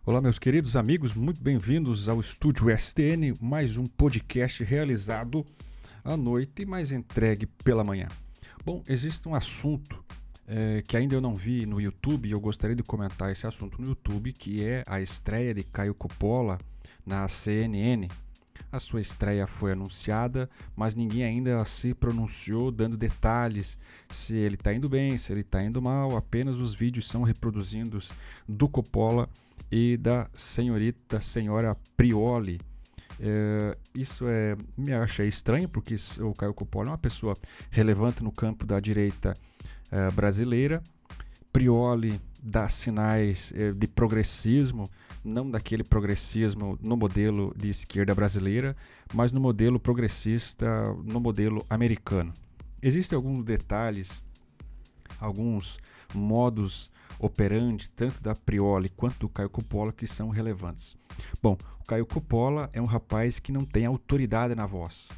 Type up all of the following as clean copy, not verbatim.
Olá, meus queridos amigos, muito bem-vindos ao Estúdio STN, mais um podcast realizado à noite, mas entregue pela manhã. Bom, existe um assunto que ainda eu não vi no YouTube e eu gostaria de comentar esse assunto no YouTube, que é a estreia de Caio Coppola na CNN. A sua estreia foi anunciada, mas ninguém ainda se pronunciou dando detalhes se ele está indo bem, se ele está indo mal. Apenas os vídeos são reproduzidos do Coppola e da senhora Prioli. Me achei estranho, porque o Caio Coppola é uma pessoa relevante no campo da direita brasileira. Prioli dá sinais de progressismo, não daquele progressismo no modelo de esquerda brasileira, mas no modelo progressista, no modelo americano. Existem alguns detalhes, alguns modus operandi, tanto da Prioli quanto do Caio Coppola, que são relevantes. Bom, o Caio Coppola é um rapaz que não tem autoridade na voz.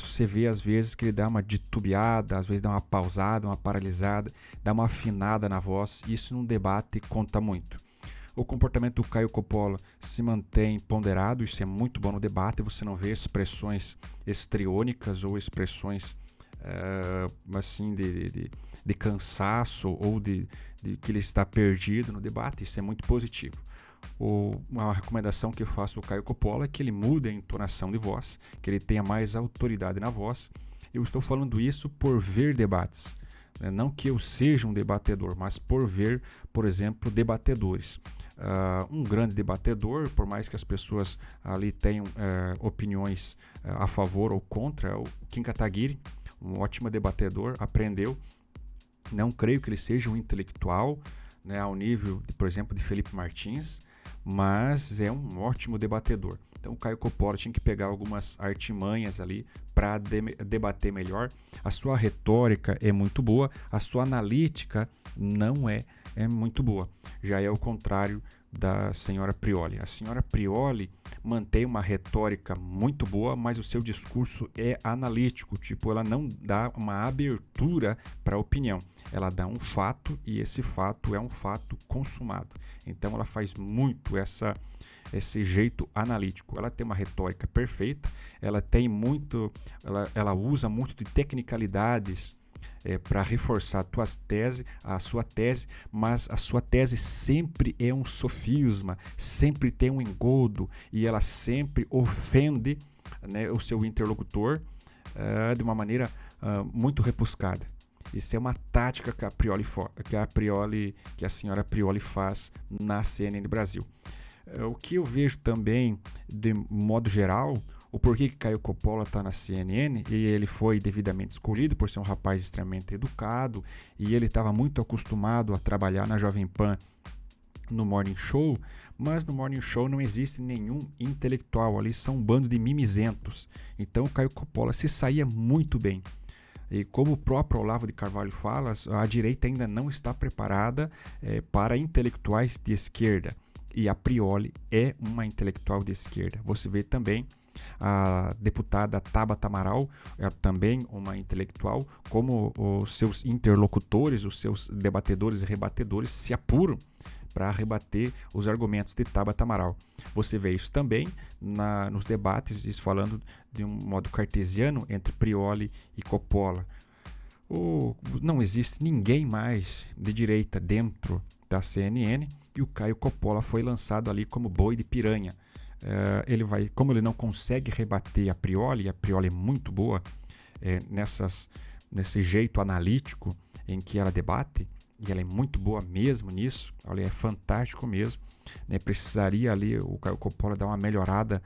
Você vê às vezes que ele dá uma titubeada, às vezes dá uma pausada, uma paralisada, dá uma afinada na voz. Isso num debate conta muito. O comportamento do Caio Coppola se mantém ponderado, isso é muito bom no debate. Você não vê expressões estriônicas ou expressões assim de cansaço ou de que ele está perdido no debate. Isso é muito positivo. Uma recomendação que eu faço ao Caio Coppola é que ele mude a entonação de voz, que ele tenha mais autoridade na voz. Eu estou falando isso por ver debates, não que eu seja um debatedor, mas por ver, por exemplo, debatedores. Um grande debatedor, por mais que as pessoas ali tenham opiniões a favor ou contra, é o Kim Kataguiri, um ótimo debatedor, aprendeu. Não creio que ele seja um intelectual, ao nível, por exemplo, de Felipe Martins, mas é um ótimo debatedor. Então o Caio Coppola tinha que pegar algumas artimanhas ali para debater melhor. A sua retórica é muito boa, a sua analítica não é muito boa. Já é o contrário da senhora Prioli. A senhora Prioli mantém uma retórica muito boa, mas o seu discurso é analítico, ela não dá uma abertura para a opinião. Ela dá um fato e esse fato é um fato consumado. Então ela faz muito esse jeito analítico. Ela tem uma retórica perfeita, ela usa muito de tecnicalidades para reforçar a sua tese, mas a sua tese sempre é um sofisma, sempre tem um engodo e ela sempre ofende o seu interlocutor de uma maneira muito rebuscada. Isso é uma tática que a senhora Prioli faz na CNN Brasil. O que eu vejo também, de modo geral, o porquê que Caio Coppola está na CNN, e ele foi devidamente escolhido por ser um rapaz extremamente educado, e ele estava muito acostumado a trabalhar na Jovem Pan no Morning Show, mas no Morning Show não existe nenhum intelectual, ali são um bando de mimizentos. Então o Caio Coppola se saía muito bem. E como o próprio Olavo de Carvalho fala, a direita ainda não está preparada para intelectuais de esquerda. E a Prioli é uma intelectual de esquerda. Você vê também a deputada Tabata Amaral, é também uma intelectual, como os seus interlocutores, os seus debatedores e rebatedores se apuram para rebater os argumentos de Tabata Amaral. Você vê isso também nos debates, isso falando de um modo cartesiano entre Prioli e Coppola. Não existe ninguém mais de direita dentro da CNN e o Caio Coppola foi lançado ali como boi de piranha. Como ele não consegue rebater a Prioli é muito boa nesse jeito analítico em que ela debate, e ela é muito boa mesmo nisso, ela é fantástico mesmo, precisaria ali o Caio Coppola dar uma melhorada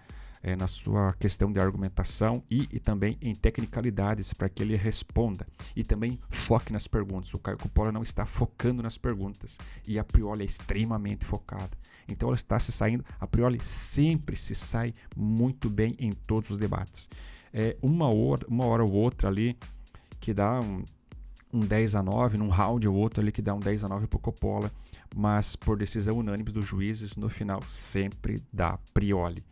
na sua questão de argumentação e também em tecnicalidades para que ele responda e também foque nas perguntas. O Caio Coppola não está focando nas perguntas e a Prioli é extremamente focada. Então ela está se saindo, a Prioli sempre se sai muito bem em todos os debates. Uma hora ou outra ali que dá um 10-9, num round ou outro ali que dá um 10-9 para o Coppola, mas por decisão unânime dos juízes, no final sempre dá Prioli.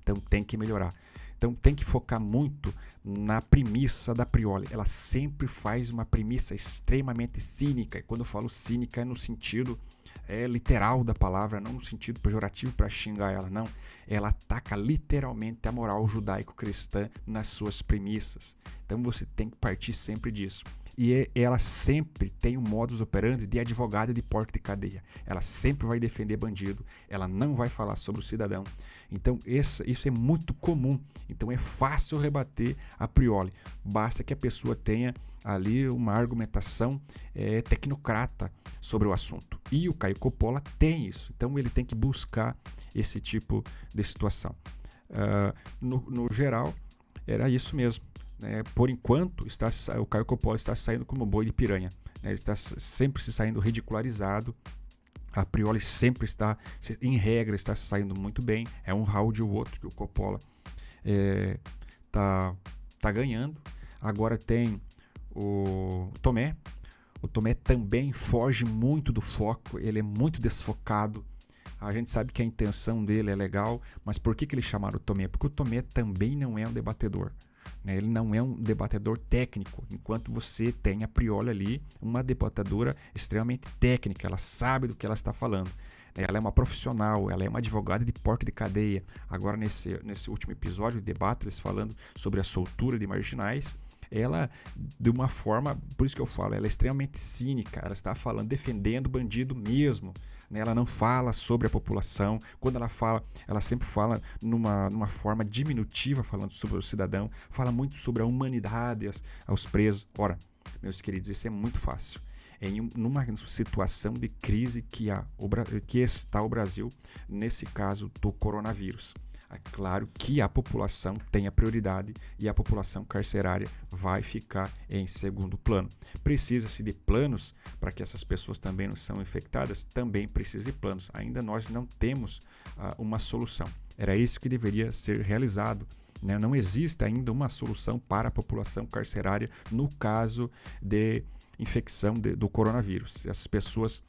Então tem que melhorar. Então tem que focar muito na premissa da Prioli. Ela sempre faz uma premissa extremamente cínica, e quando eu falo cínica é no sentido literal da palavra, não no sentido pejorativo para xingar ela, não. Ela ataca literalmente a moral judaico-cristã nas suas premissas. Então você tem que partir sempre disso. E ela sempre tem um modus operandi de advogada de porta de cadeia. Ela sempre vai defender bandido, ela não vai falar sobre o cidadão. Então isso é muito comum. Então é fácil rebater a Prioli. Basta que a pessoa tenha ali uma argumentação tecnocrata sobre o assunto. E o Caio Coppola tem isso. Então ele tem que buscar esse tipo de situação. No geral, era isso mesmo. Por enquanto, o Caio Coppola está saindo como boi de piranha. Ele está sempre se saindo ridicularizado. A Prioli sempre está, em regra, está saindo muito bem. É um round ou outro que o Coppola tá ganhando. Agora tem o Tomé. O Tomé também foge muito do foco. Ele é muito desfocado. A gente sabe que a intenção dele é legal, mas por que eles chamaram o Tomé? Porque o Tomé também não é um debatedor. Ele não é um debatedor técnico, enquanto você tem a Prioli ali, uma debatedora extremamente técnica, ela sabe do que ela está falando. Ela é uma profissional, ela é uma advogada de porta de cadeia. Agora, nesse último episódio de debate, eles falando sobre a soltura de marginais, ela, de uma forma, por isso que eu falo, ela é extremamente cínica, ela está falando, defendendo o bandido mesmo. Ela não fala sobre a população. Quando ela fala, ela sempre fala numa forma diminutiva, falando sobre o cidadão, fala muito sobre a humanidade aos presos. Ora, meus queridos, isso é muito fácil. Numa situação de crise que está o Brasil, nesse caso do coronavírus. É claro que a população tem a prioridade e a população carcerária vai ficar em segundo plano. Precisa-se de planos para que essas pessoas também não sejam infectadas? Também precisa de planos. Ainda nós não temos uma solução. Era isso que deveria ser realizado. Não existe ainda uma solução para a população carcerária no caso de infecção do coronavírus. Se as pessoas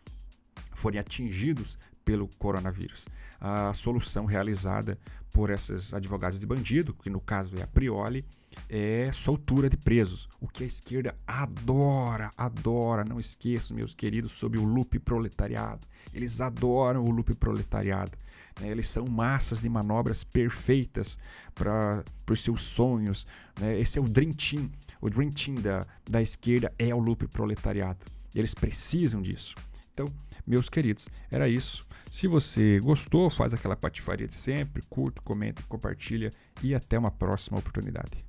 forem atingidas pelo coronavírus. A solução realizada por esses advogados de bandido, que no caso é a Prioli, é soltura de presos. O que a esquerda adora, não esqueçam, meus queridos, sobre o loop proletariado. Eles adoram o loop proletariado. Eles são massas de manobras perfeitas para os seus sonhos. Esse é o Dream Team. O Dream Team da esquerda é o loop proletariado. Eles precisam disso. Então, meus queridos, era isso. Se você gostou, faz aquela patifaria de sempre, curta, comenta, compartilha e até uma próxima oportunidade.